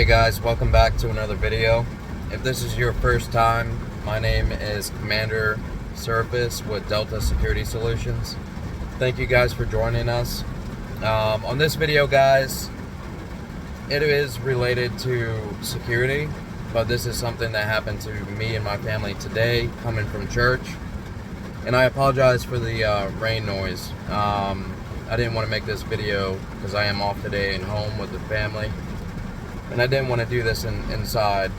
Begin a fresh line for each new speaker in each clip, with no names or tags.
Guys, welcome back to another video. If this is your first time, my name is Commander Surface with Delta Security Solutions. Thank you guys for joining us. On this video, guys, it is related to security, but this is something that happened to me and my family today coming from church. And I apologize for the rain noise. I didn't want to make this video because I am off today and home with the family. And I didn't want to do this inside.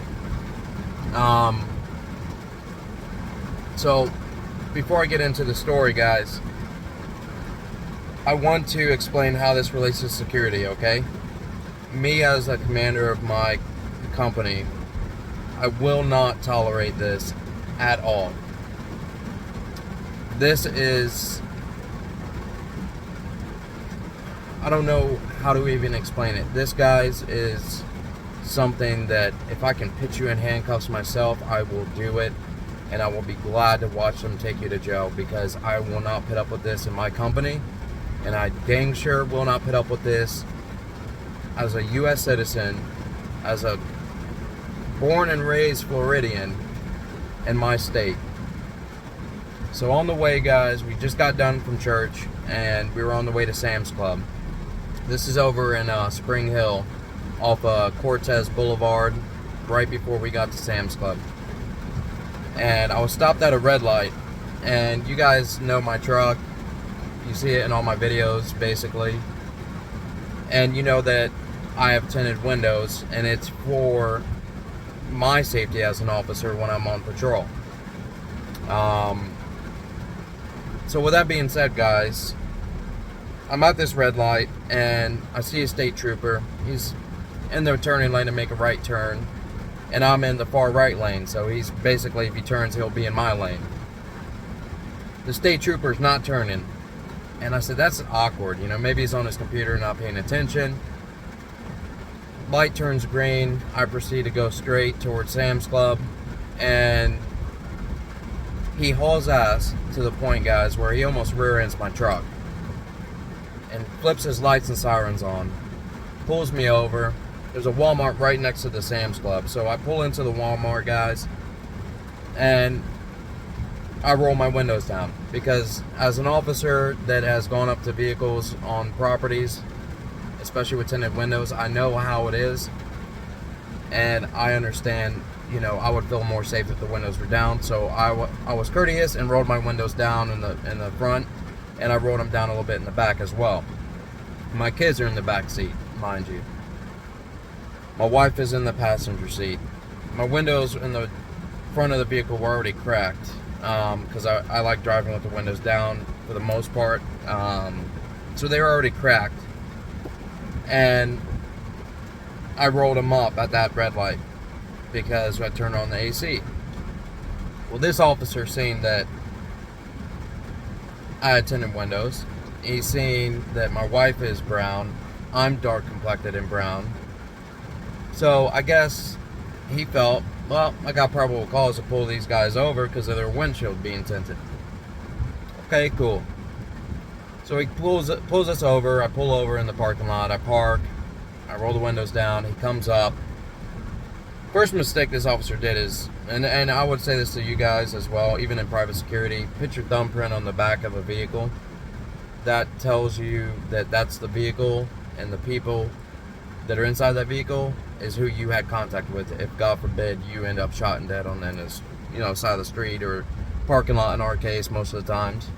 So, before I get into the story, guys, I want to explain how this relates to security, okay? Me as a commander of my company, I will not tolerate this at all. This is... I don't know how to even explain it. This, guys, is something that if I can put you in handcuffs myself, I will do it, and I will be glad to watch them take you to jail, because I will not put up with this in my company, and I dang sure will not put up with this as a U.S. citizen, as a born and raised Floridian in my state. So on the way, guys, we just got done from church, and we were on the way to Sam's Club. This is over in Spring Hill, off Cortez Boulevard, right before we got to Sam's Club. And I was stopped at a red light, and you guys know my truck. You see it in all my videos, basically. And you know that I have tinted windows, and it's for my safety as an officer when I'm on patrol. So with that being said, guys, I'm at this red light, and I see a state trooper. He's in the turning lane to make a right turn, and I'm in the far right lane, so he's basically, if he turns, he'll be in my lane. The state trooper's not turning, and I said, that's awkward, you know, maybe he's on his computer not paying attention. Light turns green. I proceed to go straight towards Sam's Club, and he hauls ass to the point, guys, where he almost rear ends my truck and flips his lights and sirens on, pulls me over. There's a Walmart right next to the Sam's Club, so I pull into the Walmart, guys, and I roll my windows down, because as an officer that has gone up to vehicles on properties, especially with tinted windows, I know how it is, and I understand, you know, I would feel more safe if the windows were down. So I was courteous and rolled my windows down in the front, and I rolled them down a little bit in the back as well. My kids are in the back seat, mind you. My wife is in the passenger seat. My windows in the front of the vehicle were already cracked, because I like driving with the windows down for the most part. So they were already cracked, and I rolled them up at that red light because I turned on the AC. Well, this officer seen that I had tinted windows. He's seen that my wife is brown. I'm dark complected and brown. So I guess he felt, well, I got probable cause to pull these guys over because of their windshield being tinted. Okay, cool. So he pulls us over. I pull over in the parking lot. I park. I roll the windows down. He comes up. First mistake this officer did is, and I would say this to you guys as well, even in private security, put your thumbprint on the back of a vehicle. That tells you that that's the vehicle, and the people that are inside that vehicle is who you had contact with. If God forbid you end up shot and dead on this, you know, side of the street or parking lot in our case most of the times.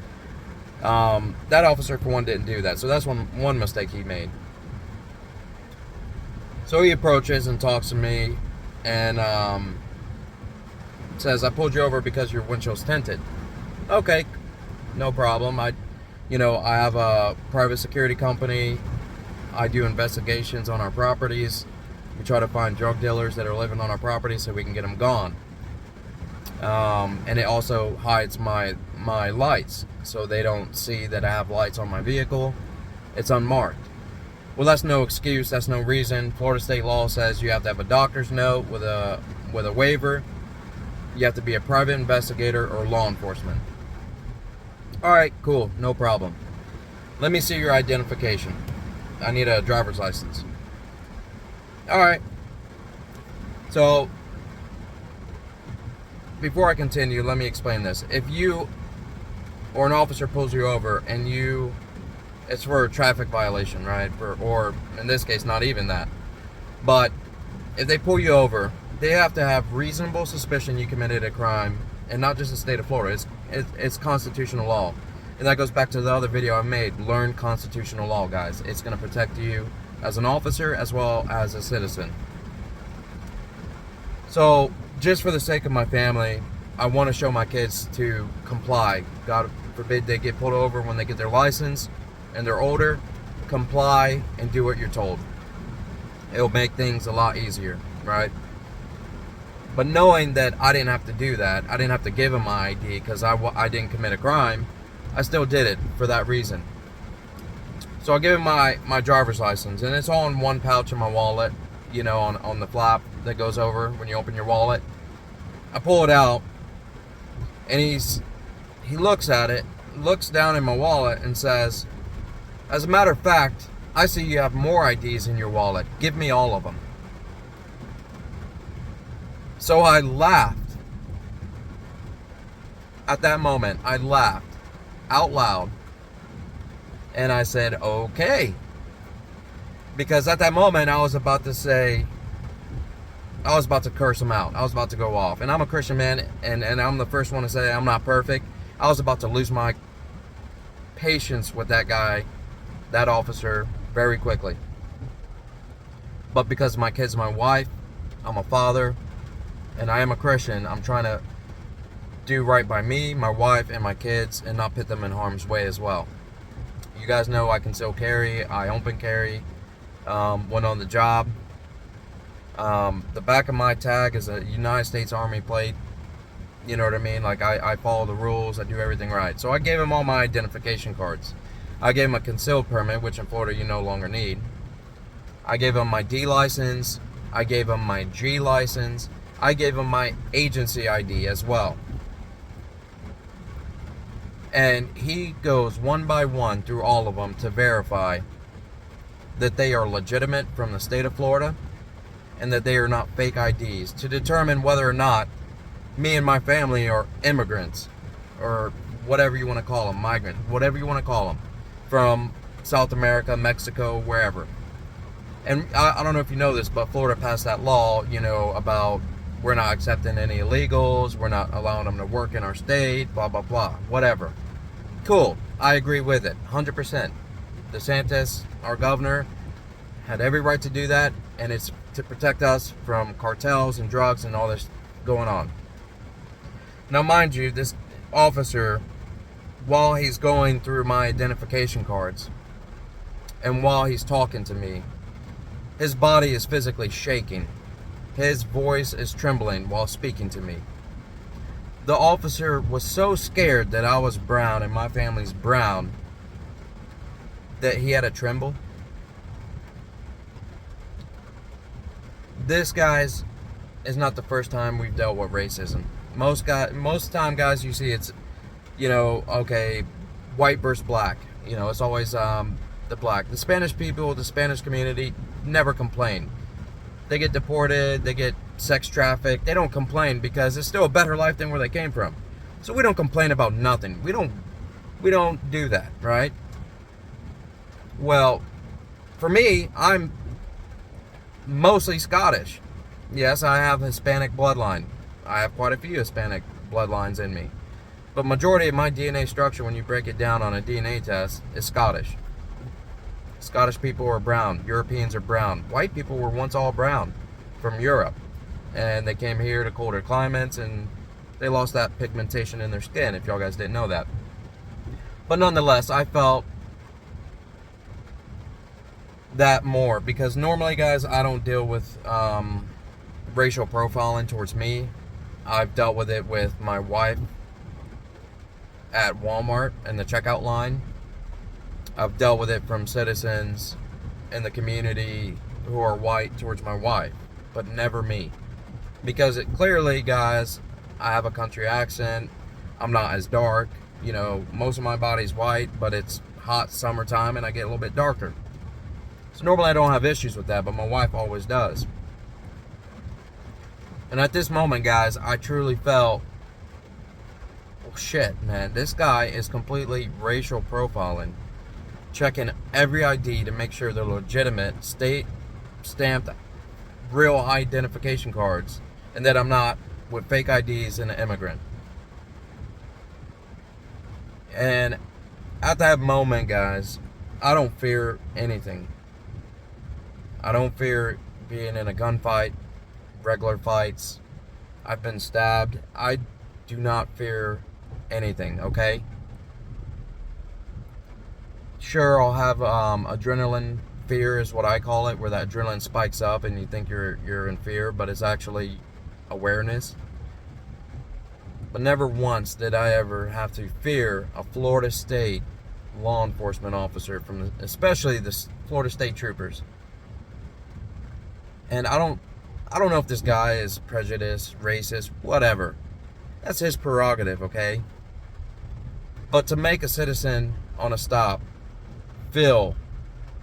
That officer, for one, didn't do that. So that's one mistake he made. So he approaches and talks to me, and says, I pulled you over because your windshield's tinted. Okay, no problem. I have a private security company. I do investigations on our properties. We try to find drug dealers that are living on our property so we can get them gone. And it also hides my lights, so they don't see that I have lights on my vehicle. It's unmarked. Well, that's no excuse. That's no reason. Florida state law says you have to have a doctor's note with a waiver. You have to be a private investigator or law enforcement. All right, cool, no problem. Let me see your identification. I need a driver's license. All right. So, before I continue, let me explain this. If you or an officer pulls you over and it's for a traffic violation, right? Or in this case, not even that. But if they pull you over, they have to have reasonable suspicion you committed a crime, and not just the state of Florida. It's constitutional law. And that goes back to the other video I made. Learn constitutional law, guys. It's going to protect you as an officer as well as a citizen. So, just for the sake of my family, I want to show my kids to comply. God forbid they get pulled over when they get their license and they're older. Comply and do what you're told. It'll make things a lot easier, right? But knowing that I didn't have to do that, I didn't have to give them my ID because I didn't commit a crime, I still did it for that reason. So I give him my driver's license, and it's all in one pouch in my wallet, you know, on the flap that goes over when you open your wallet. I pull it out, and he looks at it, looks down in my wallet, and says, "As a matter of fact, I see you have more IDs in your wallet. Give me all of them." So I laughed. At that moment, I laughed out loud. And I said, "Okay." Because at that moment, I was about to curse him out. I was about to go off. And I'm a Christian man, and I'm the first one to say I'm not perfect. I was about to lose my patience with that guy, that officer, very quickly. But because my kids, my wife, I'm a father, and I am a Christian, I'm trying to do right by me, my wife, and my kids, and not put them in harm's way as well. You guys know I can still carry. I open carry when on the job. The back of my tag is a United States Army plate. You know what I mean? Like, I follow the rules. I do everything right. So I gave him all my identification cards. I gave him a concealed permit, which in Florida you no longer need. I gave him my D license. I gave him my G license. I gave him my agency ID as well. And he goes one by one through all of them to verify that they are legitimate from the state of Florida and that they are not fake IDs, to determine whether or not me and my family are immigrants, or whatever you want to call them, migrant, whatever you want to call them, from South America, Mexico, wherever. And I don't know if you know this, but Florida passed that law, you know, about we're not accepting any illegals, we're not allowing them to work in our state, blah, blah, blah, whatever. Cool, I agree with it, 100%. DeSantis, our governor, had every right to do that, and it's to protect us from cartels and drugs and all this going on. Now, mind you, this officer, while he's going through my identification cards, and while he's talking to me, his body is physically shaking. His voice is trembling while speaking to me. The officer was so scared that I was brown and my family's brown that he had a tremble. This, guys, is not the first time we've dealt with racism. Most time, guys, you see it's, you know, okay, white versus black. You know, it's always the black. The Spanish people, the Spanish community never complain. They get deported, they get sex trafficked. They don't complain because it's still a better life than where they came from. So we don't complain about nothing. We don't do that, right? Well, for me, I'm mostly Scottish. Yes, I have Hispanic bloodline. I have quite a few Hispanic bloodlines in me. But majority of my DNA structure, when you break it down on a DNA test, is Scottish. Scottish people are brown. Europeans are brown. White people were once all brown from Europe. And they came here to colder climates and they lost that pigmentation in their skin, if y'all guys didn't know that. But nonetheless, I felt that more because normally, guys, I don't deal with racial profiling towards me. I've dealt with it with my wife at Walmart in the checkout line. I've dealt with it from citizens in the community who are white towards my wife, but never me. Because it clearly, guys, I have a country accent. I'm not as dark. You know, most of my body's white, but it's hot summertime and I get a little bit darker. So normally I don't have issues with that, but my wife always does. And at this moment, guys, I truly felt, oh shit, man, this guy is completely racial profiling, checking every ID to make sure they're legitimate, state stamped, real identification cards, and that I'm not with fake IDs and an immigrant. And at that moment, guys, I don't fear anything. I don't fear being in a gunfight, regular fights. I've been stabbed. I do not fear anything, okay? Sure, I'll have adrenaline fear is what I call it, where that adrenaline spikes up and you think you're in fear, but it's actually awareness. But never once did I ever have to fear a Florida State law enforcement officer, especially the Florida State troopers. And I don't know if this guy is prejudiced, racist, whatever. That's his prerogative, okay? But to make a citizen on a stop feel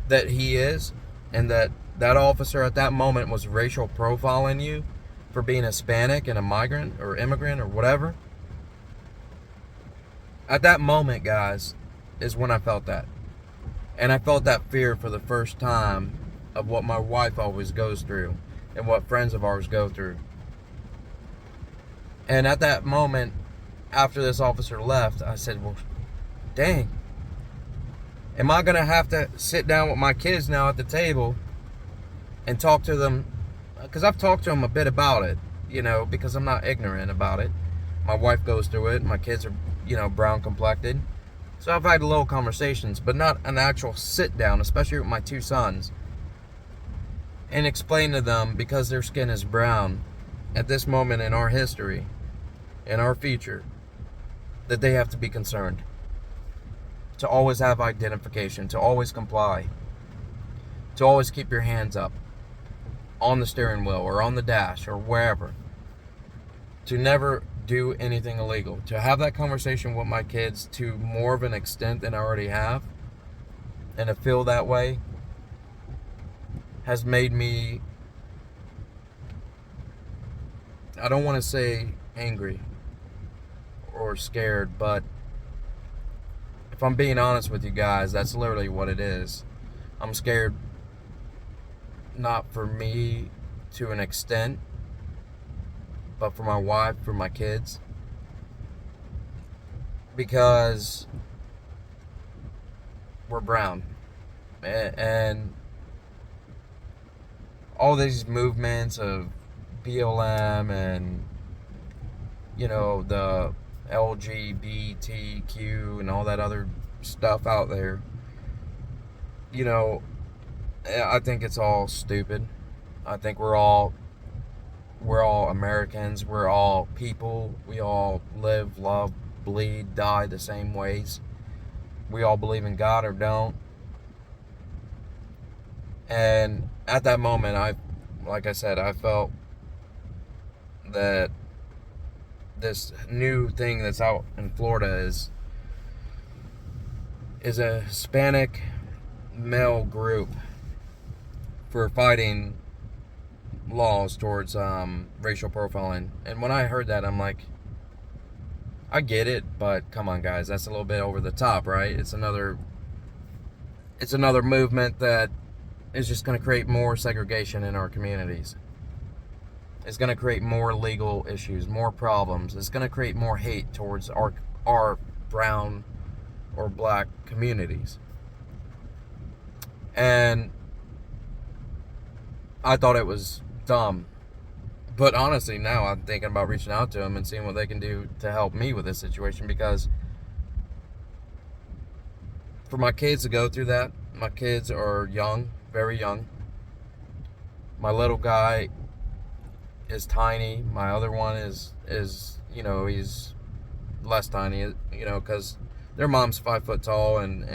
that he is, and that officer at that moment was racial profiling you for being Hispanic and a migrant or immigrant or whatever, at that moment, guys, is when I felt that. And I felt that fear for the first time of what my wife always goes through and what friends of ours go through. And at that moment, after this officer left, I said, well, dang, am I going to have to sit down with my kids now at the table and talk to them? Because I've talked to them a bit about it, because I'm not ignorant about it. My wife goes through it. My kids are, brown complected. So I've had little conversations, but not an actual sit down, especially with my two sons, and explain to them, because their skin is brown at this moment in our history, in our future, that they have to be concerned, to always have identification, to always comply, to always keep your hands up on the steering wheel or on the dash or wherever, to never do anything illegal, to have that conversation with my kids to more of an extent than I already have, and to feel that way has made me, I don't want to say angry or scared, but if I'm being honest with you guys, that's literally what it is. I'm scared, not for me to an extent, but for my wife, for my kids, because we're brown. And all these movements of BLM and, the LGBTQ and all that other stuff out there, I think it's all stupid. I think we're all Americans. We're all people. We all live, love, bleed, die the same ways. We all believe in God or don't. And at that moment, like I said, I felt that this new thing that's out in Florida is a Hispanic male group for fighting laws towards racial profiling. And when I heard that, I'm like, I get it, but come on, guys, that's a little bit over the top, right? It's another movement that is just going to create more segregation in our communities. It's going to create more legal issues, more problems. It's going to create more hate towards our brown or black communities. And I thought it was dumb. But honestly, now I'm thinking about reaching out to them and seeing what they can do to help me with this situation, because for my kids to go through that, my kids are young, very young. My little guy is tiny. My other one is he's less tiny, because their mom's 5 foot tall and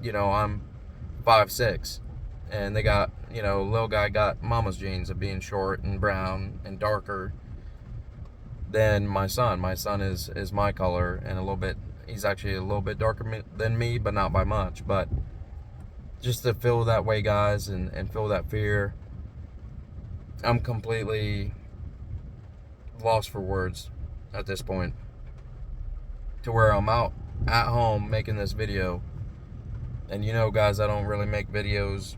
I'm 5'6", and they got, little guy got mama's genes of being short and brown and darker than my son. My son is my color and he's actually a little bit darker than me, but not by much. But just to feel that way, guys, and feel that fear, I'm completely lost for words at this point. To where I'm out at home making this video. And you know, guys, I don't really make videos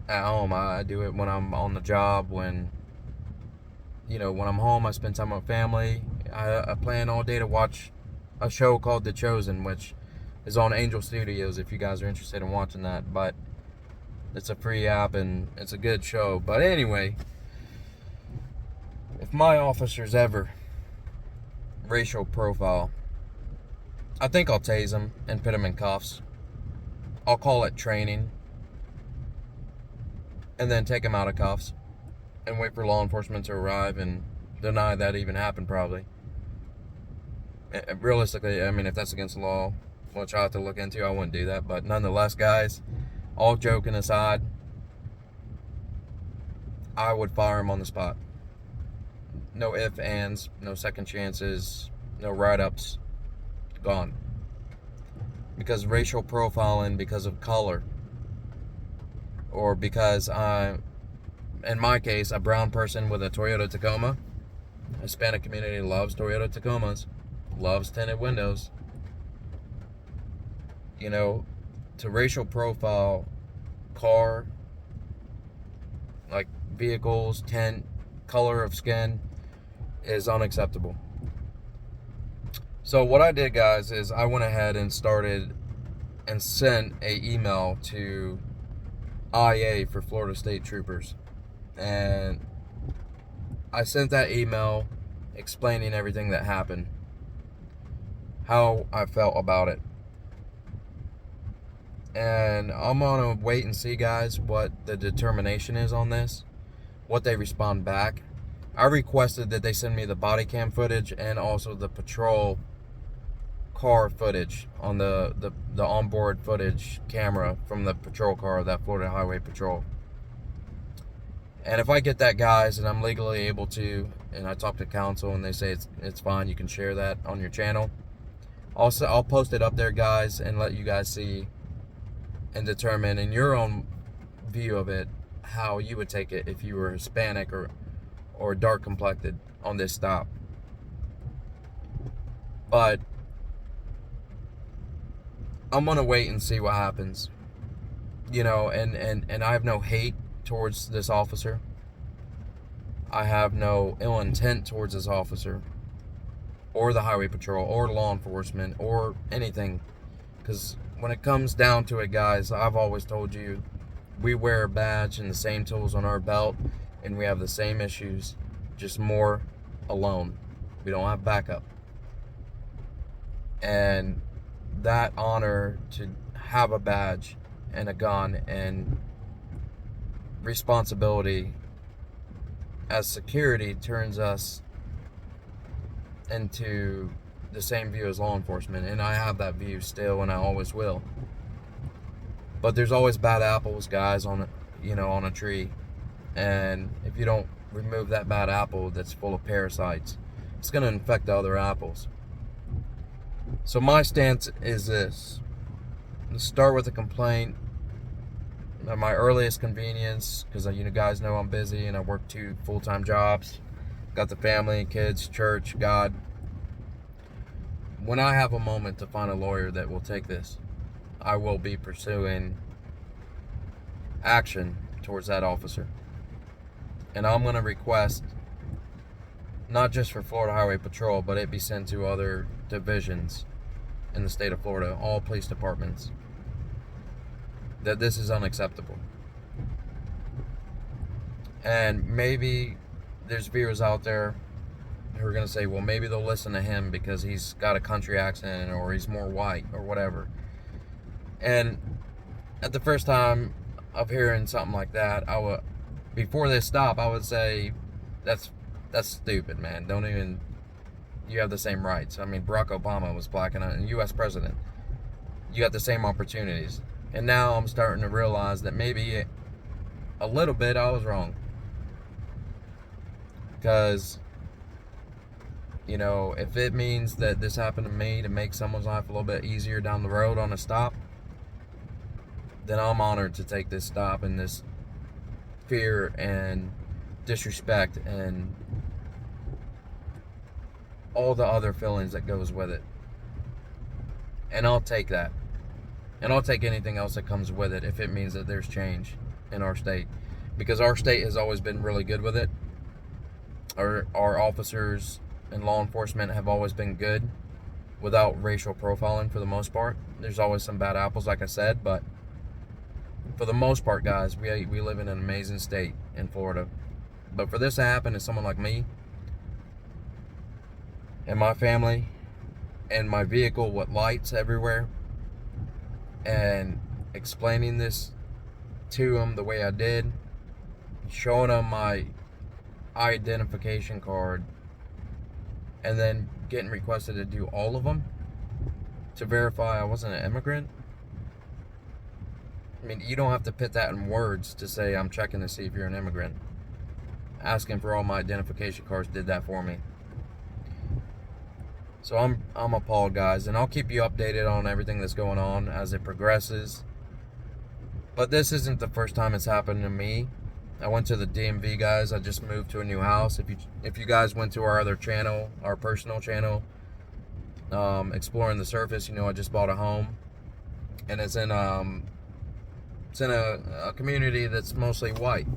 at home. I do it when I'm on the job, when I'm home, I spend time with family. I plan all day to watch a show called The Chosen, which is on Angel Studios if you guys are interested in watching that. But it's a free app and it's a good show. But anyway, if my officers ever racial profile, I think I'll tase them and put them in cuffs. I'll call it training. And then take them out of cuffs and wait for law enforcement to arrive and deny that even happened, probably. Realistically, I mean, if that's against the law, which I'll have to look into, I wouldn't do that. But nonetheless, guys, all joking aside, I would fire him on the spot. No ifs, ands, no second chances, no write-ups. Gone. Because racial profiling because of color, or because I'm, in my case, a brown person with a Toyota Tacoma. Hispanic community loves Toyota Tacomas, loves tinted windows. To racial profile car, like vehicles, tint, color of skin, is unacceptable. So what I did, guys, is I went ahead and started and sent an email to IA for Florida State Troopers. And I sent that email explaining everything that happened, how I felt about it. And I'm going to wait and see, guys, what the determination is on this, what they respond back. I requested that they send me the body cam footage and also the patrol car footage on the onboard footage camera from the patrol car of that Florida Highway Patrol. And if I get that, guys, and I'm legally able to, and I talk to counsel and they say it's fine, you can share that on your channel, I'll post it up there, guys, and let you guys see and determine in your own view of it how you would take it if you were Hispanic or dark complected on this stop. But I'm gonna wait and see what happens. And I have no hate towards this officer. I have no ill intent towards this officer or the highway patrol or law enforcement or anything. Because when it comes down to it, guys, I've always told you, we wear a badge and the same tools on our belt, and we have the same issues, just more alone. We don't have backup. And that honor to have a badge and a gun and responsibility as security turns us into the same view as law enforcement, and I have that view still, and I always will. But there's always bad apples, guys, on a tree, and if you don't remove that bad apple that's full of parasites, it's going to infect the other apples. So my stance is this: let's start with a complaint at my earliest convenience, because you guys know I'm busy and I work 2 full-time jobs, got the family, kids, church, God. When I have a moment to find a lawyer that will take this, I will be pursuing action towards that officer. And I'm going to request, not just for Florida Highway Patrol, but it be sent to other divisions in the state of Florida, all police departments, that this is unacceptable. And maybe there's viewers out there who are going to say, well, maybe they'll listen to him because he's got a country accent or he's more white or whatever. And at the first time of hearing something like that, before this stop, I would say, that's stupid, man. Don't even, you have the same rights. I mean, Barack Obama was black and a U.S. president. You got the same opportunities. And now I'm starting to realize that maybe a little bit I was wrong. Because, if it means that this happened to me to make someone's life a little bit easier down the road on a stop, then I'm honored to take this stop and this fear and disrespect and all the other feelings that goes with it. And I'll take that. And I'll take anything else that comes with it if it means that there's change in our state. Because our state has always been really good with it. Our officers and law enforcement have always been good without racial profiling for the most part. There's always some bad apples, like I said, but for the most part, guys, we live in an amazing state in Florida. But for this to happen to someone like me and my family and my vehicle with lights everywhere, and explaining this to them the way I did, showing them my identification card, and then getting requested to do all of them to verify I wasn't an immigrant. I mean, you don't have to put that in words to say I'm checking to see if you're an immigrant. Asking for all my identification cards did that for me. So I'm appalled, guys, and I'll keep you updated on everything that's going on as it progresses. But this isn't the first time it's happened to me. I went to the DMV, guys. I just moved to a new house. If you guys went to our other channel, our personal channel, Exploring the Surface, you know I just bought a home, and it's in a community that's mostly white.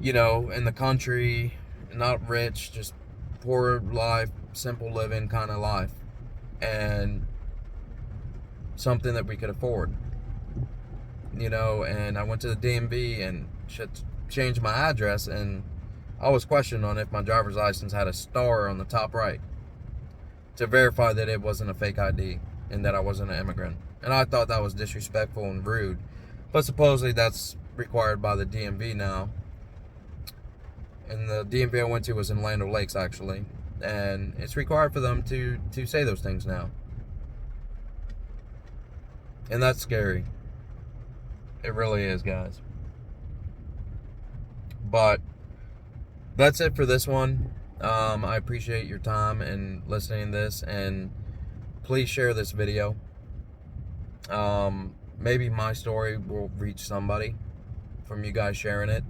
You know, in the country, not rich, just poor life, simple living kind of life, and something that we could afford. You know, and I went to the DMV and changed my address, and I was questioned on if my driver's license had a star on the top right to verify that it wasn't a fake ID and that I wasn't an immigrant. And I thought that was disrespectful and rude, but supposedly that's required by the DMV now. And the DMV I went to was in Land O'Lakes, actually, and it's required for them to say those things now, and that's scary. It really is, guys. But that's it for this one. I appreciate your time and listening to this, and please share this video. Maybe my story will reach somebody from you guys sharing it,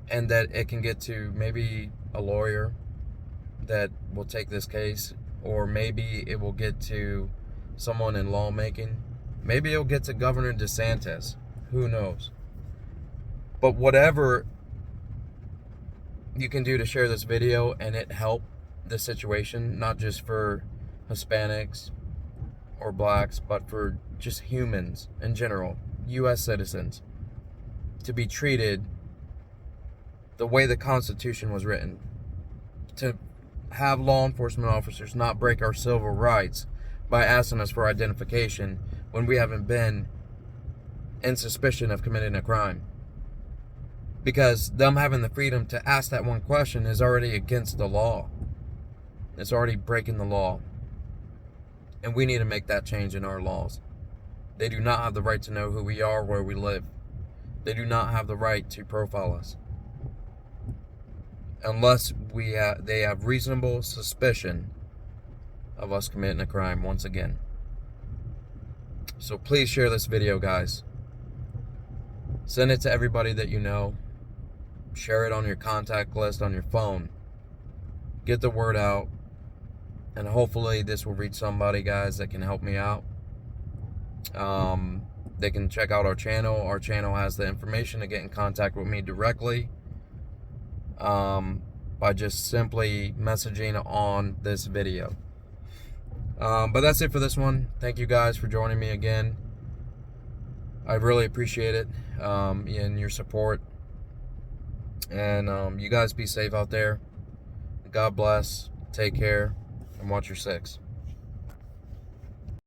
and that it can get to maybe a lawyer that will take this case, or maybe it will get to someone in lawmaking. Maybe it'll get to Governor DeSantis. Who knows? But whatever you can do to share this video and it help the situation, not just for Hispanics or blacks, but for just humans in general, U.S. citizens, to be treated the way the Constitution was written, to have law enforcement officers not break our civil rights by asking us for identification when we haven't been in suspicion of committing a crime. Because them having the freedom to ask that one question is already against the law. It's already breaking the law. And we need to make that change in our laws. They do not have the right to know who we are, where we live. They do not have the right to profile us, unless they have reasonable suspicion of us committing a crime once again. So please share this video, guys. Send it to everybody that you know. Share it on your contact list on your phone. Get the word out. And hopefully this will reach somebody, guys, that can help me out. They can check out our channel. Our channel has the information to get in contact with me directly. By just simply messaging on this video. But that's it for this one. Thank you guys for joining me again. I really appreciate it, and your support. And you guys be safe out there. God bless. Take care, and watch your six.